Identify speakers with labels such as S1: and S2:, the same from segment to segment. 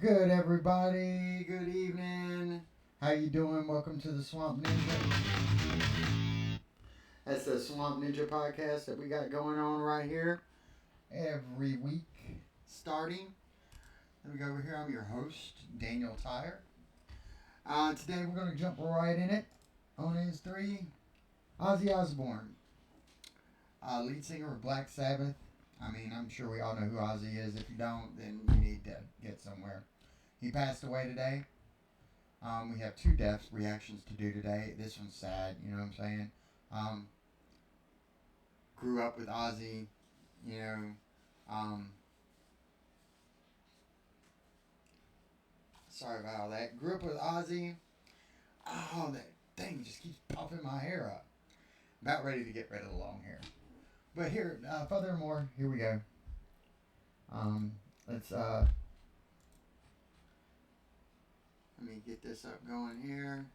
S1: Good everybody, good evening. How you doing? Welcome to the Swamp Ninja. That's the Swamp Ninja podcast that we got going on right here every week starting. Let me go over here. I'm your host, Daniel Tyre. Today we're going to jump right in it. On his three, Ozzy Osbourne, lead singer of Black Sabbath. I mean, I'm sure we all know who Ozzy is. If you don't, then you need to get somewhere. He passed away today. We have two death reactions to do today. This one's sad, you know what I'm saying? Um, Grew up with Ozzy, you know. Um, Sorry about all that. Grew up with Ozzy. Oh, that thing just keeps puffing my hair up. About ready to get rid of the long hair. But here, furthermore, here we go. Um, let's Let me get this up going here.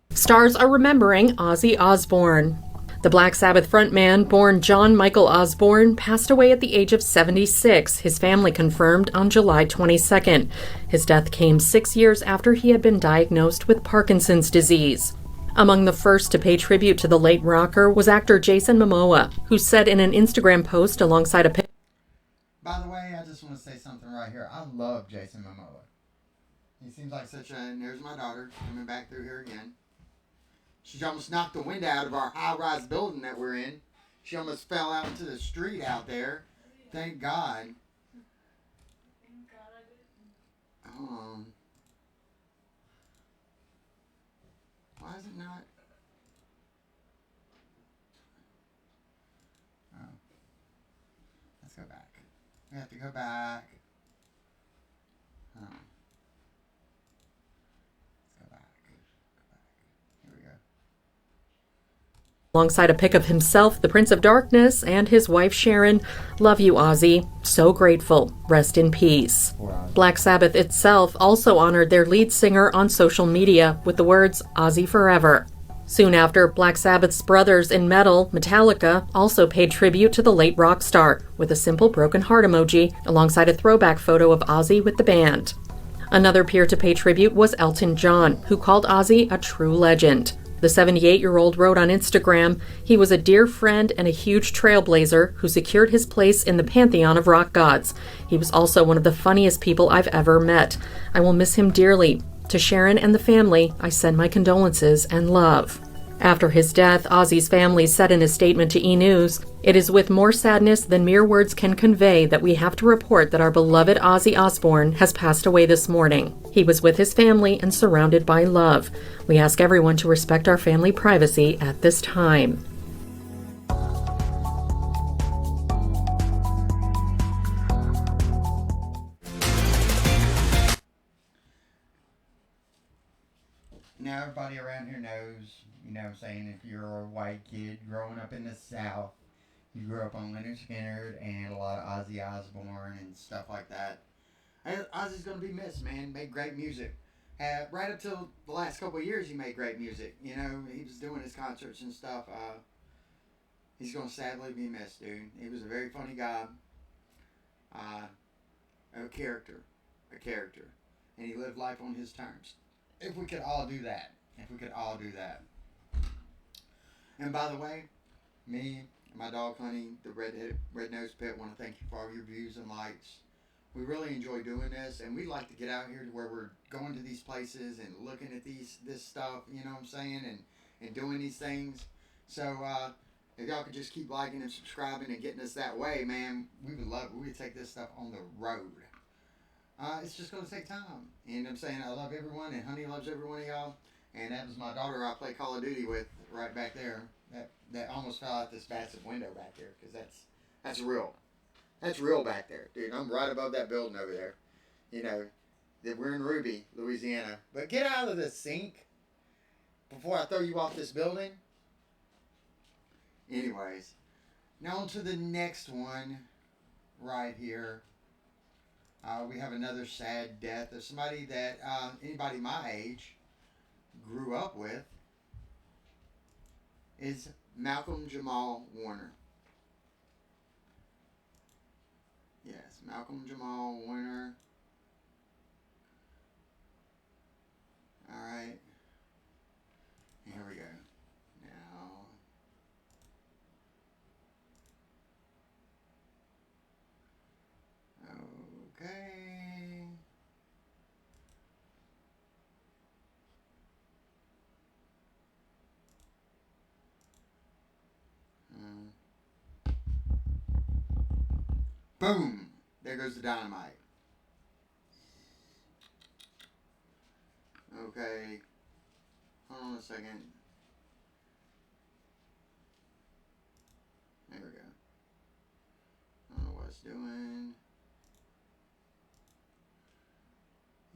S2: Stars are remembering Ozzy Osbourne. The Black Sabbath frontman, born John Michael Osbourne, passed away at the age of 76, his family confirmed on July 22nd. His death came 6 years after he had been diagnosed with Parkinson's disease. Among the first to pay tribute to the late rocker was actor Jason Momoa, who said in an Instagram post alongside a picture.
S1: By the way, I just want to say something right here. I love Jason Momoa. He seems like such a. And there's my daughter coming back through here again. She almost knocked the wind out of our high-rise building that we're in. She almost fell out into the street out there. Thank God. Um, why is it not? Oh, let's go back. We have to go back. Oh, let's go back. Here we go.
S2: Alongside a pic of himself, the Prince of Darkness, and his wife Sharon. Love you, Ozzy. So grateful. Rest in peace. Black Sabbath itself also honored their lead singer on social media with the words Ozzy Forever. Soon after, Black Sabbath's brothers in metal, Metallica, also paid tribute to the late rock star with a simple broken heart emoji alongside a throwback photo of Ozzy with the band. Another peer to pay tribute was Elton John, who called Ozzy a true legend. The 78-year-old wrote on Instagram, he was a dear friend and a huge trailblazer who secured his place in the pantheon of rock gods. He was also one of the funniest people I've ever met. I will miss him dearly. To Sharon and the family, I send my condolences and love. After his death, Ozzy's family said in a statement to E! News, "It is with more sadness than mere words can convey that we have to report that our beloved Ozzy Osbourne has passed away this morning. He was with his family and surrounded by love. We ask everyone to respect our family privacy at this time."
S1: Now everybody around here knows, you know what I'm saying, if you're a white kid growing up in the South, you grew up on Leonard Skinner and a lot of Ozzy Osbourne and stuff like that. And Ozzy's gonna be missed, man. Made great music. Right up till the last couple of years, he made great music. You know, he was doing his concerts and stuff. He's gonna sadly be missed, dude. He was a very funny guy, uh, a character, and he lived life on his terms. If we could all do that, if we could all do that. And by the way, me, my dog Honey, the red nose pit, want to thank you for all your views and likes. We really enjoy doing this, and we like to get out here to where we're going to these places and looking at this stuff. You know what I'm saying, and doing these things. So if y'all could just keep liking and subscribing and getting us that way, man, we would love. We would take this stuff on the road. It's just gonna take time. And I'm saying I love everyone, and Honey loves every one of y'all. And that was my daughter I play Call of Duty with right back there. That almost fell out this massive window back there because that's real. That's real back there, dude. I'm right above that building over there. You know, that we're in Ruby, Louisiana. But get out of the sink before I throw you off this building. Anyways, now on to the next one right here. We have another sad death of somebody that anybody my age grew up with is Malcolm Jamal Warner. Yes, Malcolm Jamal Warner. Alright. Here we go. Now. Okay. Boom! There goes the dynamite. Okay. Hold on a second. There we go. I don't know what it's doing.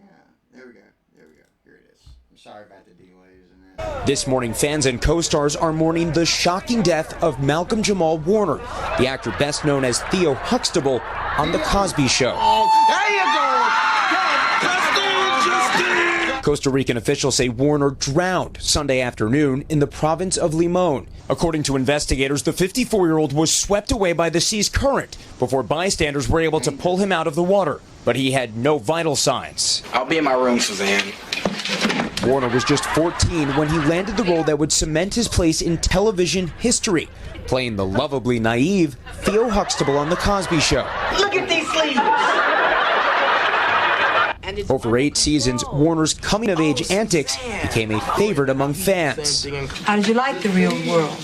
S1: Yeah, there we go. There we go. Here it is. I'm sorry about the delays and that.
S3: This morning, fans and co-stars are mourning the shocking death of Malcolm Jamal Warner, the actor best known as Theo Huxtable on The Cosby Show.
S4: There you go!
S3: Costa Rican officials say Warner drowned Sunday afternoon in the province of Limon. According to investigators, the 54-year-old was swept away by the sea's current before bystanders were able to pull him out of the water, but he had no vital signs.
S4: I'll be in my room, Suzanne.
S3: Warner was just 14 when he landed the role that would cement his place in television history, playing the lovably naive Theo Huxtable on The Cosby Show.
S4: Look at these sleeves!
S3: Over 8 seasons, Warner's coming-of-age antics became a favorite among fans.
S5: How did you like the real world?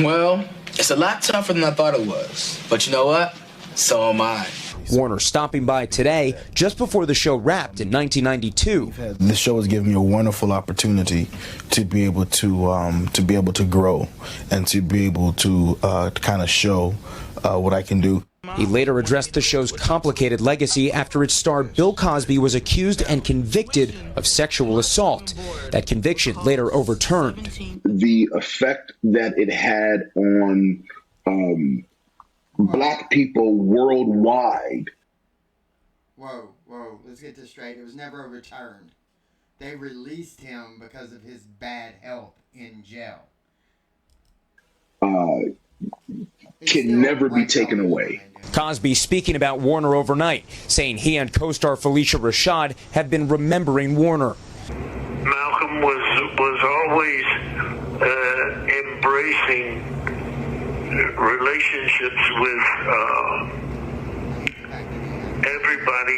S4: Well, it's a lot tougher than I thought it was. But you know what? So am I.
S3: Warner stopping by today, just before the show wrapped in 1992.
S6: The show has given me a wonderful opportunity to be able to grow and to be able to kind of show what I can do.
S3: He later addressed the show's complicated legacy after its star Bill Cosby was accused and convicted of sexual assault. That conviction later overturned.
S7: The effect that it had on black people worldwide.
S1: Whoa, let's get this straight. It was never overturned. They released him because of his bad health in jail.
S7: Can never be taken away.
S3: Cosby speaking about Warner overnight, saying he and co-star Felicia Rashad have been remembering Warner.
S8: Malcolm was always embracing relationships with everybody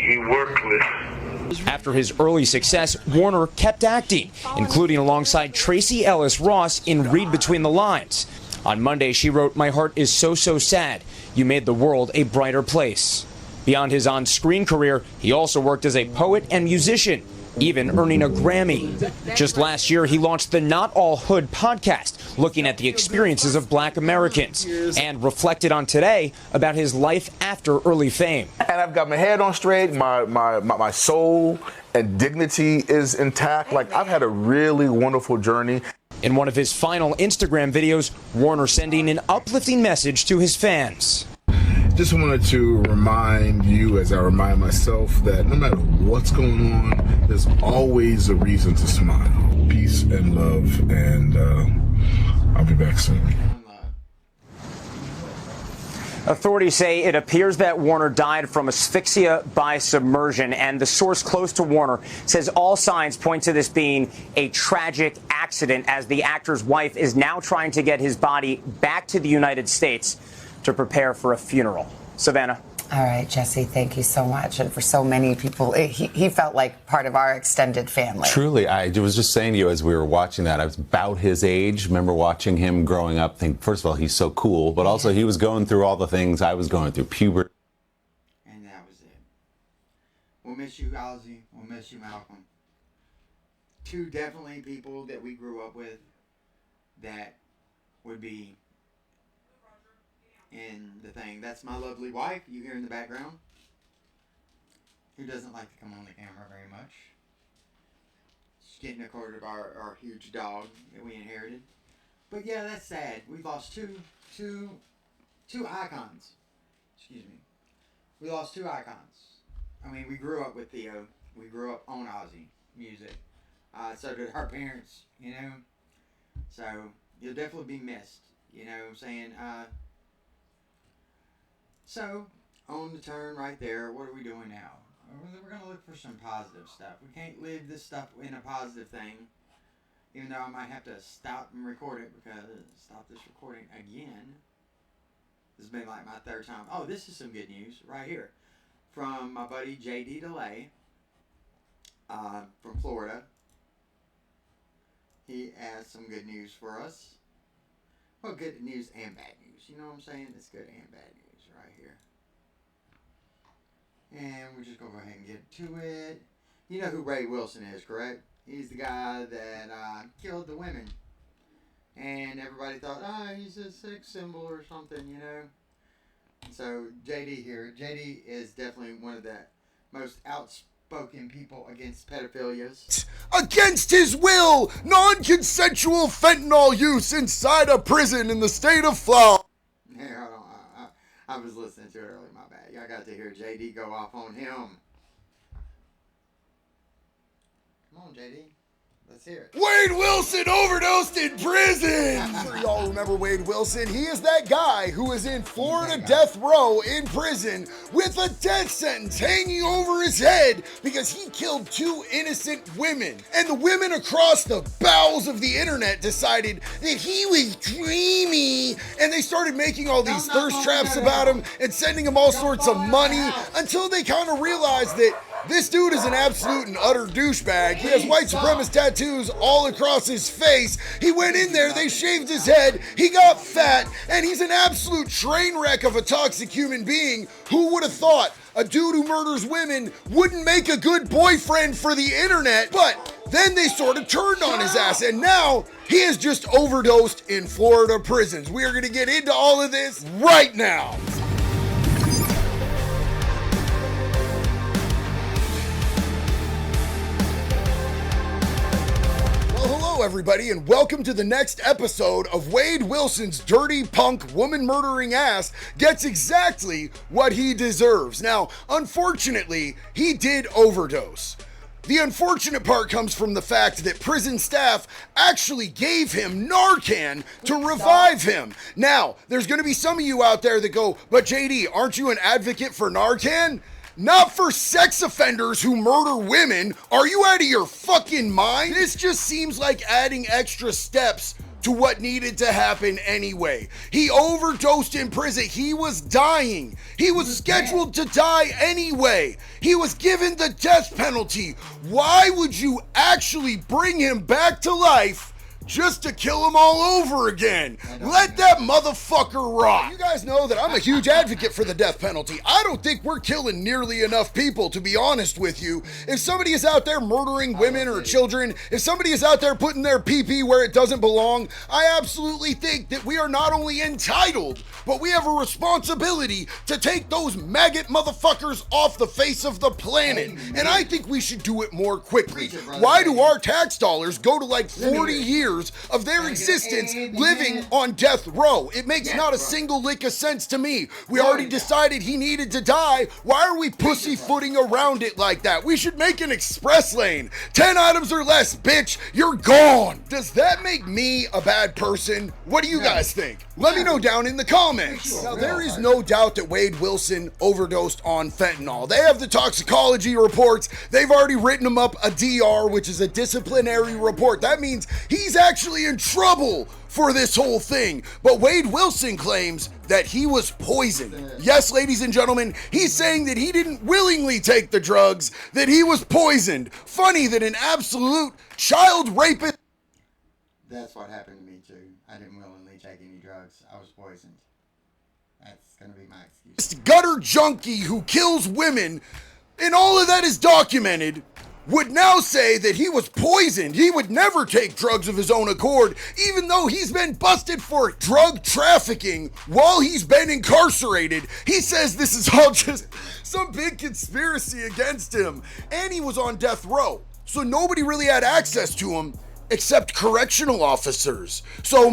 S8: he worked with.
S3: After his early success, Warner kept acting, including alongside Tracy Ellis Ross in Read Between the Lines. On Monday, she wrote, "My heart is so sad. You made the world a brighter place." Beyond his on-screen career, he also worked as a poet and musician, even earning a Grammy. Just last year, he launched the Not All Hood podcast, looking at the experiences of black Americans, and reflected on today about his life after early fame.
S6: And I've got my head on straight, my soul and dignity is intact. Like, I've had a really wonderful journey.
S3: In one of his final Instagram videos, Warner sending an uplifting message to his fans.
S6: Just wanted to remind you, as I remind myself, that no matter what's going on, there's always a reason to smile. Peace and love, and I'll be back soon.
S3: Authorities say it appears that Warner died from asphyxia by submersion, and the source close to Warner says all signs point to this being a tragic accident, as the actor's wife is now trying to get his body back to the United States to prepare for a funeral. Savannah.
S9: All right, Jesse, thank you so much. And for so many people, he felt like part of our extended family.
S10: Truly, I was just saying to you as we were watching that, I was about his age. Remember watching him growing up, think, first of all, he's so cool, but also he was going through all the things I was going through, puberty.
S1: And that was it. We'll miss you, Ozzy. We'll miss you, Malcolm. Two definitely people that we grew up with that would be in the thing. That's my lovely wife you hear in the background, who doesn't like to come on the camera very much. She's getting a quarter of our huge dog that we inherited. But yeah, that's sad. We've lost two icons. Excuse me. We lost two icons. I mean, we grew up with Theo. We grew up on Ozzy music. So did our parents, you know. So you'll definitely be missed. You know what I'm saying? So, on the turn right there. What are we doing now? We're going to look for some positive stuff. We can't leave this stuff in a positive thing. Even though I might have to stop and record it because stop this recording again. This has been like my third time. Oh, this is some good news right here. From my buddy JD DeLay from Florida. He has some good news for us. Well, good news and bad news. You know what I'm saying? It's good and bad news right here. And we're just going to go ahead and get to it. You know who Ray Wilson is, correct? He's the guy that killed the women. And everybody thought, he's a sex symbol or something, you know. And so JD here. JD is definitely one of the most outspoken people against pedophilia.
S11: Against his will, non-consensual fentanyl use inside a prison in the state of Florida.
S1: Yeah, hold on. I was listening to it earlier, my bad. I got to hear JD go off on him. Come on, JD. Let's hear it.
S11: Wade Wilson overdosed in prison. Sure y'all remember Wade Wilson. He is that guy who is in Florida death row in prison with a death sentence hanging over his head because he killed 2 innocent women. And the women across the bowels of the internet decided that he was dreamy, and they started making all these thirst traps about him and sending him all sorts of money until they kind of realized that this dude is an absolute and utter douchebag. He has white supremacist tattoos all across his face. He went in there, they shaved his head, he got fat, and he's an absolute train wreck of a toxic human being. Who would have thought a dude who murders women wouldn't make a good boyfriend for the internet? But then they sort of turned on his ass, and now he has just overdosed in Florida prisons. We are going to get into all of this right now. Hello everybody, and welcome to the next episode of Wade Wilson's dirty punk woman murdering ass gets exactly what he deserves. Now, unfortunately, he did overdose. The unfortunate part comes from the fact that prison staff actually gave him Narcan to revive him. Now, there's going to be some of you out there that go, but JD, aren't you an advocate for Narcan? Not for sex offenders who murder women. Are you out of your fucking mind? This just seems like adding extra steps to what needed to happen anyway. He overdosed in prison. He was dying. He was scheduled to die anyway. He was given the death penalty. Why would you actually bring him back to life just to kill him all over again? Let that motherfucker rot. You guys know that I'm a huge advocate for the death penalty. I don't think we're killing nearly enough people, to be honest with you. If somebody is out there murdering women or children, if somebody is out there putting their pee-pee where it doesn't belong, I absolutely think that we are not only entitled, but we have a responsibility to take those maggot motherfuckers off the face of the planet. And I think we should do it more quickly. Why do our tax dollars go to like 40 years of their existence living on death row? It makes not a single lick of sense to me. We already decided he needed to die. Why are we pussyfooting around it like that? We should make an express lane. 10 items or less, bitch, you're gone. Does that make me a bad person? What do you guys think? Let me know down in the comments. Now, there is no doubt that Wade Wilson overdosed on fentanyl. They have the toxicology reports. They've already written him up a DR, which is a disciplinary report. That means he's actually in trouble for this whole thing. But Wade Wilson claims that he was poisoned. Yes, ladies and gentlemen, he's saying that he didn't willingly take the drugs, that he was poisoned. Funny that an absolute child rapist...
S1: That's what happened to me too. I didn't willingly take any drugs. I was poisoned. That's gonna be my excuse.
S11: Gutter junkie who kills women, and all of that is documented, would now say that he was poisoned. He would never take drugs of his own accord, even though he's been busted for drug trafficking while he's been incarcerated. He says this is all just some big conspiracy against him. And he was on death row, so nobody really had access to him except correctional officers. So,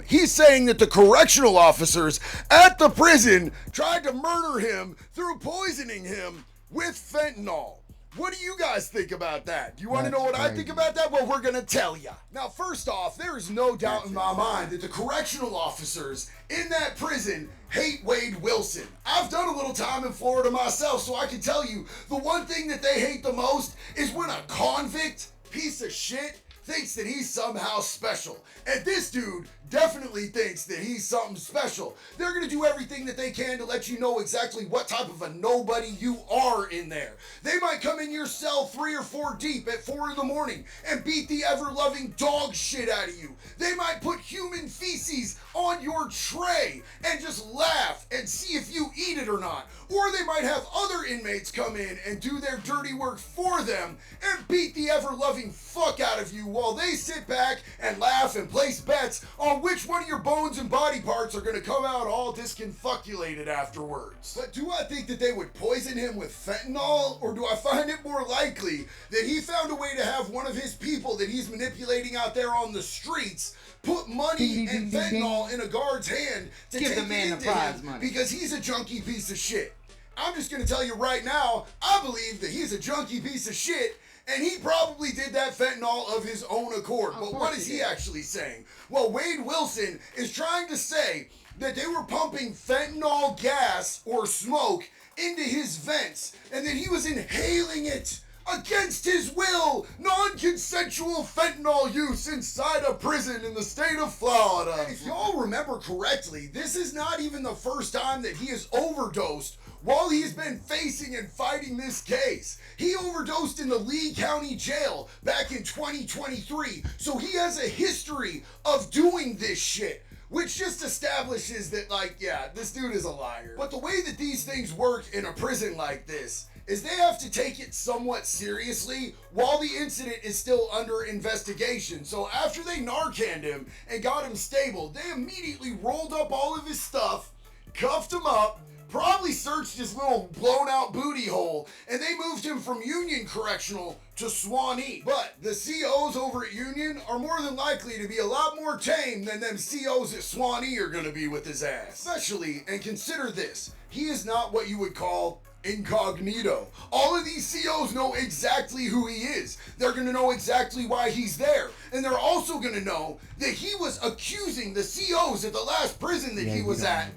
S11: he's saying that the correctional officers at the prison tried to murder him through poisoning him with fentanyl. What do you guys think about that? Do you want to
S1: That's
S11: know what I
S1: crazy.
S11: think about that? Well, we're going to tell you. Now, first off, there is no doubt in my mind that the correctional officers in that prison hate Wade Wilson. I've done a little time in Florida myself, so I can tell you the one thing that they hate the most is when a convict piece of shit thinks that he's somehow special. And this dude definitely thinks that he's something special. They're gonna do everything that they can to let you know exactly what type of a nobody you are in there. They might come in your cell 3 or 4 deep at 4 in the morning and beat the ever-loving dog shit out of you. They might put human feces on your tray and just laugh and see if you eat it or not. Or they might have other inmates come in and do their dirty work for them and beat the ever-loving fuck out of you while they sit back and laugh and place bets on which one of your bones and body parts are going to come out all disconfoculated afterwards. But do I think that they would poison him with fentanyl, or do I find it more likely that he found a way to have one of his people that he's manipulating out there on the streets put money and fentanyl in a guard's hand to
S1: Give
S11: take
S1: the man
S11: it
S1: the
S11: into
S1: prize
S11: him
S1: money.
S11: because he's a junkie piece of shit? I'm just going to tell you right now, I believe that he's a junkie piece of shit, and he probably did that fentanyl of his own accord. But what is he actually saying? Well, Wade Wilson is trying to say that they were pumping fentanyl gas or smoke into his vents, and that he was inhaling it against his will, non-consensual fentanyl use inside a prison in the state of Florida. And if y'all remember correctly, this is not even the first time that he has overdosed while he's been facing and fighting this case. He overdosed in the Lee County Jail back in 2023, so he has a history of doing this shit, which just establishes that, like, yeah, this dude is a liar. But the way that these things work in a prison like this is they have to take it somewhat seriously while the incident is still under investigation. So after they Narcaned him and got him stable, they immediately rolled up all of his stuff, cuffed him up, probably searched his little blown out booty hole, and they moved him from Union Correctional to Swanee. But the COs over at Union are more than likely to be a lot more tame than them COs at Swanee are gonna be with his ass. Especially, and consider this, he is not what you would call incognito. All of these COs know exactly who he is. They're going to know exactly why he's there. And they're also going to know that he was accusing the COs at the last prison that he was at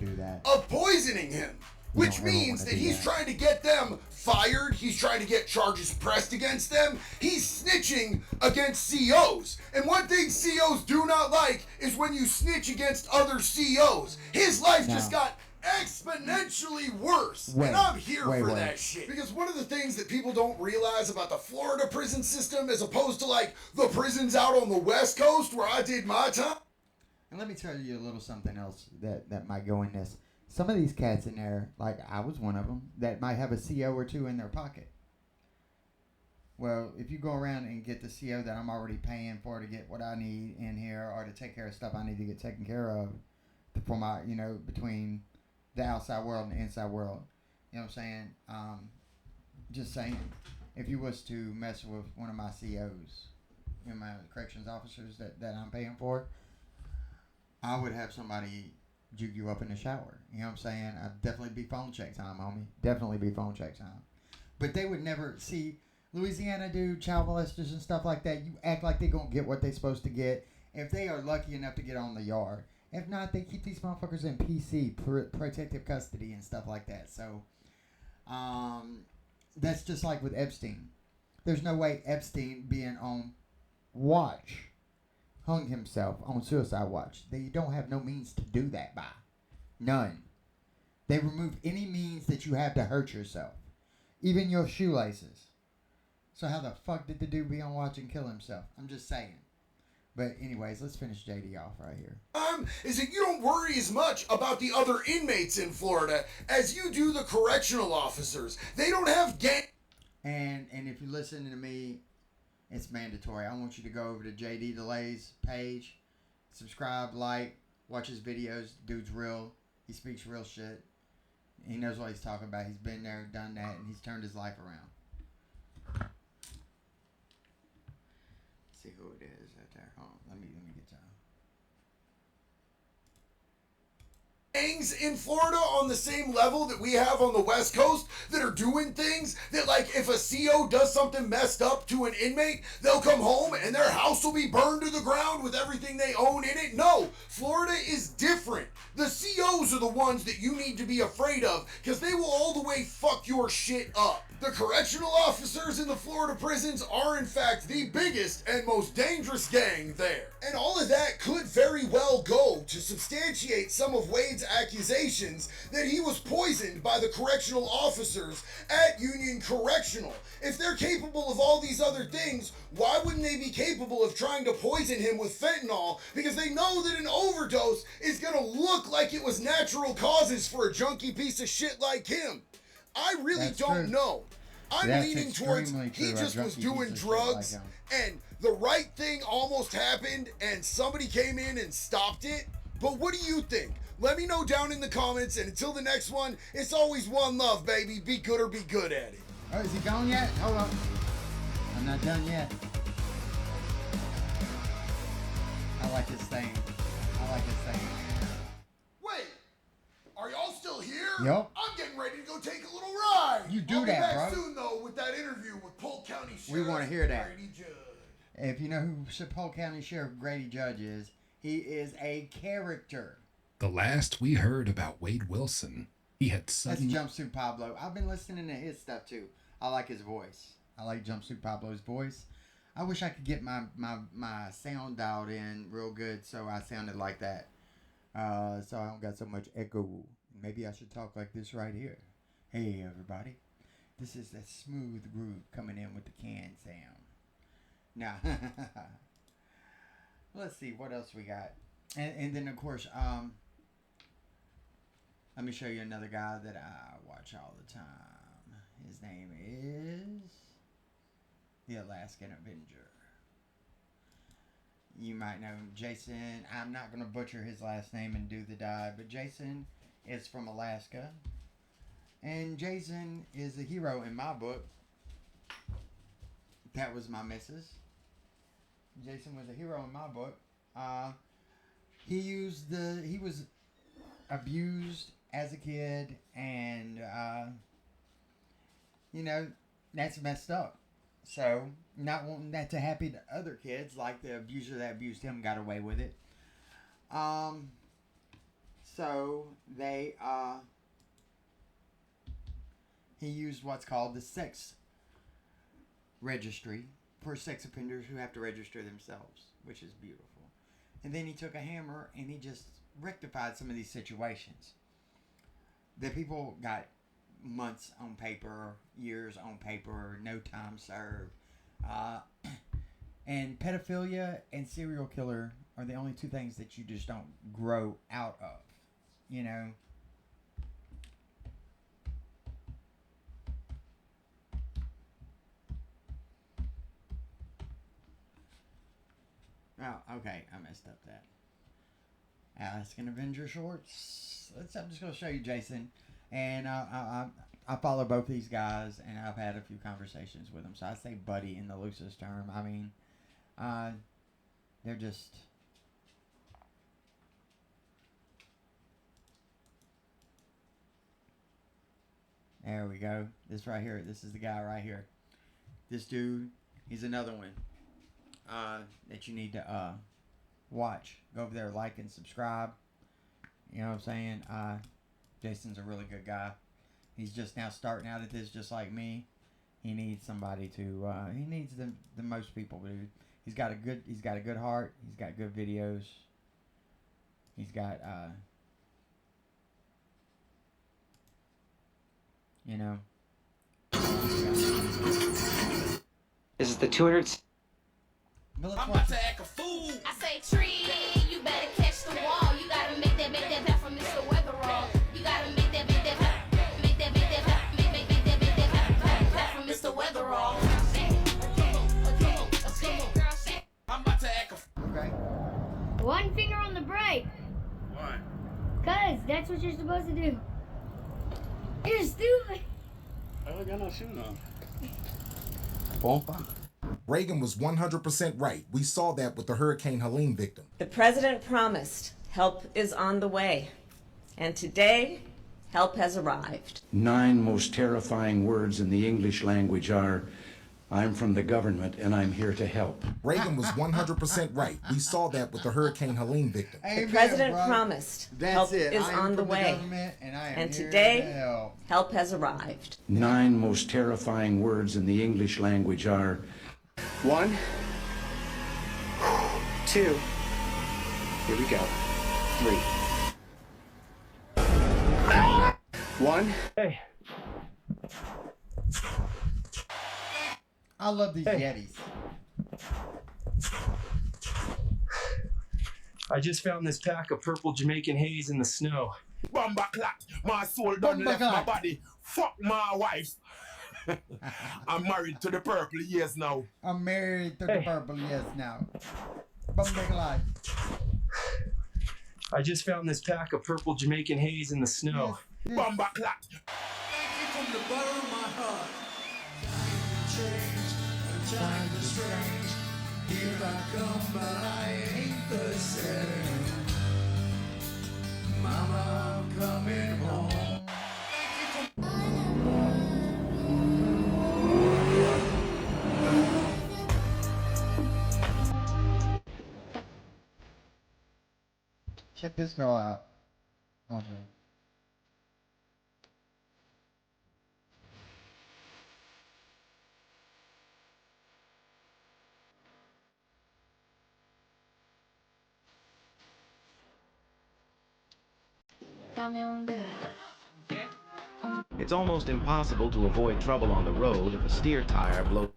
S11: of poisoning him. Which means that he's trying to get them fired. He's trying to get charges pressed against them. He's snitching against COs. And one thing COs do not like is when you snitch against other COs. His life just got exponentially worse. And I'm here for that shit. Because one of the things that people don't realize about the Florida prison system, as opposed to like the prisons out on the West Coast where I did my time.
S1: And let me tell you a little something else that might go in this. Some of these cats in there, like I was one of them, that might have a CO or two in their pocket. Well, if you go around and get the CO that I'm already paying for to get what I need in here or to take care of stuff I need to get taken care of for my, between the outside world and the inside world. You know what I'm saying? Just saying, if you was to mess with one of my COs, my corrections officers that I'm paying for, I would have somebody juke you up in the shower. You know what I'm saying? I'd definitely be phone check time, homie. Definitely be phone check time. But they would never see Louisiana do child molesters and stuff like that. You act like they're going to get what they're supposed to get if they are lucky enough to get on the yard. If not, they keep these motherfuckers in PC, protective custody and stuff like that. So, that's just like with Epstein. There's no way Epstein, being on watch, hung himself on suicide watch. They don't have no means to do that by. None. They remove any means that you have to hurt yourself. Even your shoelaces. So how the fuck did the dude be on watch and kill himself? I'm just saying. But anyways, let's finish JD off right here.
S11: Is that you don't worry as much about the other inmates in Florida as you do the correctional officers. They don't have gang.
S1: And if you're listening to me, it's mandatory. I want you to go over to JD Delay's page, subscribe, like, watch his videos. Dude's real. He speaks real shit. He knows what he's talking about. He's been there, done that, and he's turned his life around. See who it is right there. Hold on. Let me get to him.
S11: gangs in Florida on the same level that we have on the West Coast that are doing things that, like, if a CO does something messed up to an inmate, they'll come home and their house will be burned to the ground with everything they own in it? No, Florida is different. The COs are the ones that you need to be afraid of because they will all the way fuck your shit up. The correctional officers in the Florida prisons are in fact the biggest and most dangerous gang there. And all of that could very well go to substantiate some of Wade's accusations that he was poisoned by the correctional officers at Union Correctional. If they're capable of all these other things, why wouldn't they be capable of trying to poison him with fentanyl? Because they know that an overdose is gonna look like it was natural causes for a junkie piece of shit like him. I really don't know. I'm leaning towards he just was doing drugs and the right thing almost happened and somebody came in and stopped it. But what do you think? Let me know down in the comments, and until the next one, it's always one love, baby. Be good or be good at it.
S1: Oh, is he gone yet? Hold on. I'm not done yet. I like this thing. I like this thing.
S11: Wait, are y'all still here?
S1: Yep.
S11: I'm getting ready to go take a little ride.
S1: You do
S11: I'll
S1: that,
S11: be back
S1: bro.
S11: soon, though, with that interview with Polk County Sheriff.
S1: We want to hear that.
S11: Grady Judd.
S1: If you know who Polk County Sheriff Grady Judge is, he is a character.
S12: The last we heard about Wade Wilson, he had suddenly...
S1: That's Jumpsuit Pablo. I've been listening to his stuff too. I like his voice. I like Jumpsuit Pablo's voice. I wish I could get my sound dialed in real good so I sounded like that. So I don't got so much echo. Maybe I should talk like this right here. Hey everybody. This is that smooth groove coming in with the can sound. Now, let's see what else we got. And then of course, let me show you another guy that I watch all the time. His name is the Alaskan Avenger. You might know Jason. I'm not going to butcher his last name and do the dive, but Jason is from Alaska. And Jason is a hero in my book. That was my missus. Jason was a hero in my book. He was abused as a kid, and you know, that's messed up. So, not wanting that to happen to other kids, like the abuser that abused him got away with it. So they he used what's called the sex registry for sex offenders who have to register themselves, which is beautiful. And then he took a hammer and he just rectified some of these situations. The people got months on paper, years on paper, no time served. And pedophilia and serial killer are the only two things that you just don't grow out of, you know. Oh, okay, I messed up that. Alaskan Avenger shorts. I'm just going to show you Jason. And I follow both these guys, and I've had a few conversations with them. So I say buddy in the loosest term. I mean, they're just... There we go. This right here. This is the guy right here. This dude, he's another one that you need to watch. Go over there, like and subscribe. You know what I'm saying? Jason's a really good guy. He's just now starting out at this, just like me. He needs somebody to. He needs the most people, dude. He's got a good heart. He's got good videos. He's got you know.
S13: This is the 200.
S14: I'm about to act a fool. I say tree, you better catch the wall. You gotta make that path from Mr. Weatherall. You gotta make that path from Mr. Weatherall.
S11: I'm about to act a fool.
S1: Okay.
S15: One finger on the brake.
S11: Why?
S15: Cause that's what you're supposed to do. You're stupid.
S11: I don't got no shoes on.
S16: Reagan was 100% right. We saw that with the Hurricane Helene victim.
S17: The president promised help is on the way. And today, help has arrived.
S18: 9 most terrifying words in the English language are, I'm from the government and I'm here to help.
S16: Reagan was 100% right. We saw that with the Hurricane Helene victim.
S17: The president promised help is on the way. And today, help has arrived.
S18: 9 most terrifying words in the English language are
S4: 1, 2, here we go, 3. 1.
S13: Hey.
S1: I love these Yetis.
S13: I just found this pack of purple Jamaican haze in the snow.
S19: Bumba clock, my soul done left my body. Fuck my wife. I'm married to the purple years now.
S1: I'm married to the purple years now. Bumba clock.
S13: I just found this pack of purple Jamaican haze in the snow.
S19: Bumba clock.
S20: Thank you from the bottom of my heart. Time to strange. Here I come, but I ain't the same. Mama, I'm coming home.
S1: Check this girl out. Okay.
S21: It's almost impossible to avoid trouble on the road if a steer tire blows.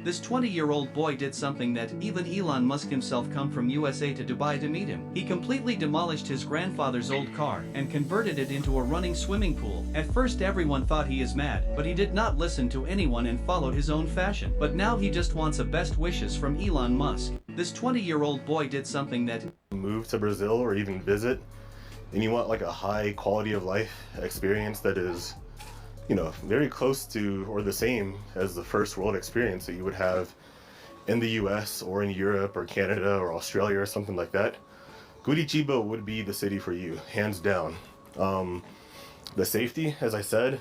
S22: This 20-year-old boy did something that even Elon Musk himself come from USA to Dubai to meet him. He completely demolished his grandfather's old car and converted it into a running swimming pool. At first everyone thought he is mad, but he did not listen to anyone and followed his own fashion. But now he just wants a best wishes from Elon Musk. This 20-year-old boy did something that
S23: move to Brazil or even visit, and you want like a high quality of life experience that is, you know, very close to or the same as the first world experience that you would have in the US or in Europe or Canada or Australia or something like that, Curitiba would be the city for you, hands down. The safety, as I said.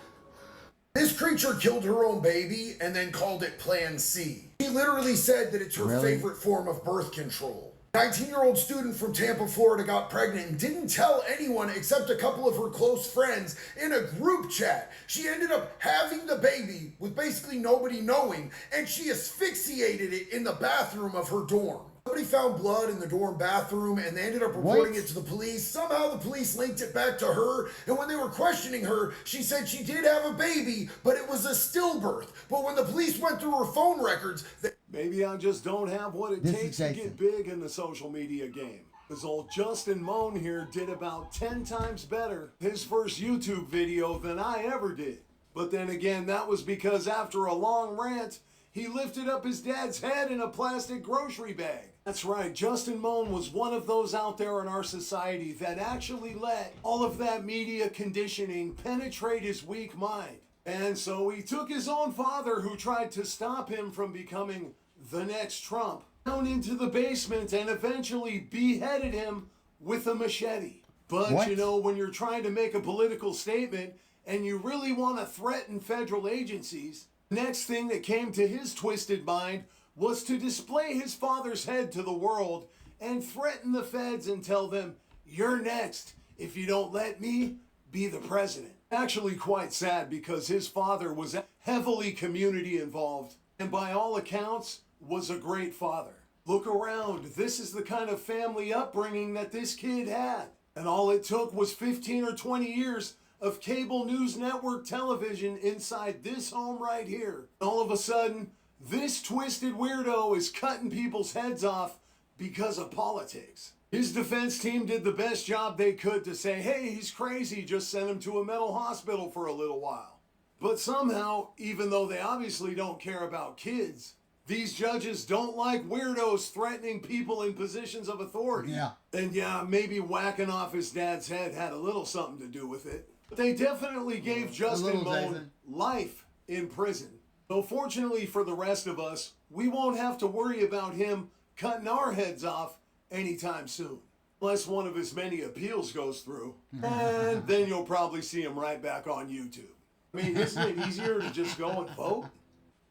S11: This creature killed her own baby and then called it Plan C. She literally said that it's her favorite form of birth control. 19-year-old student from Tampa, Florida got pregnant and didn't tell anyone except a couple of her close friends in a group chat. She ended up having the baby with basically nobody knowing, and she asphyxiated it in the bathroom of her dorm. Somebody found blood in the dorm bathroom and they ended up reporting it to the police. Somehow the police linked it back to her, and when they were questioning her, she said she did have a baby, but it was a stillbirth. But when the police went through her phone records,
S24: maybe I just don't have what it takes to get big in the social media game. Because old Justin Moan here did about 10 times better his first YouTube video than I ever did. But then again, that was because after a long rant, he lifted up his dad's head in a plastic grocery bag. That's right, Justin Moan was one of those out there in our society that actually let all of that media conditioning penetrate his weak mind. And so he took his own father, who tried to stop him from becoming the next Trump, down into the basement and eventually beheaded him with a machete. But you know, when you're trying to make a political statement and you really want to threaten federal agencies, next thing that came to his twisted mind was to display his father's head to the world and threaten the feds and tell them, "You're next if you don't let me be the president." Actually quite sad, because his father was heavily community involved and by all accounts was a great father. Look around, this is the kind of family upbringing that this kid had. And all it took was 15 or 20 years of cable news network television inside this home right here. All of a sudden, this twisted weirdo is cutting people's heads off because of politics. His defense team did the best job they could to say, hey, he's crazy, just send him to a mental hospital for a little while. But somehow, even though they obviously don't care about kids, these judges don't like weirdos threatening people in positions of authority.
S1: Yeah.
S24: And yeah, maybe whacking off his dad's head had a little something to do with it. They definitely gave Justin Moan
S1: Jason.
S24: life in prison. So fortunately for the rest of us, we won't have to worry about him cutting our heads off anytime soon. Unless one of his many appeals goes through. And then you'll probably see him right back on YouTube. I mean, isn't it easier to just go and vote?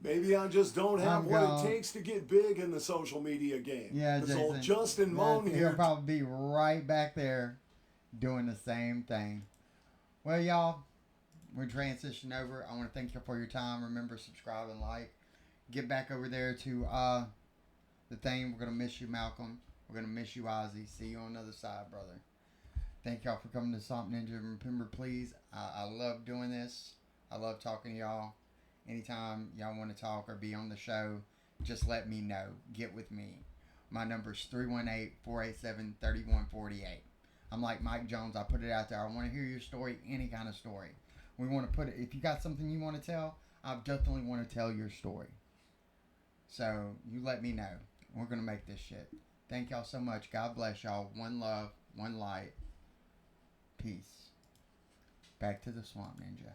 S24: Maybe I just don't have what it takes to get big in the social media game.
S1: Yeah,
S24: This
S1: Jason.
S24: old Justin Moan
S1: He'll
S24: here.
S1: probably be right back there doing the same thing. Well, y'all, we're transitioning over. I want to thank you for your time. Remember, subscribe and like. Get back over there to the thing. We're going to miss you, Malcolm. We're going to miss you, Ozzy. See you on the other side, brother. Thank y'all for coming to Swamp Ninja. Remember, please, I love doing this. I love talking to y'all. Anytime y'all want to talk or be on the show, just let me know. Get with me. My number is 318-487-3148. I'm like Mike Jones. I put it out there. I want to hear your story, any kind of story. We want to put it, if you got something you want to tell, I definitely want to tell your story. So you let me know. We're going to make this shit. Thank y'all so much. God bless y'all. One love, one light. Peace. Back to the Swamp Ninja.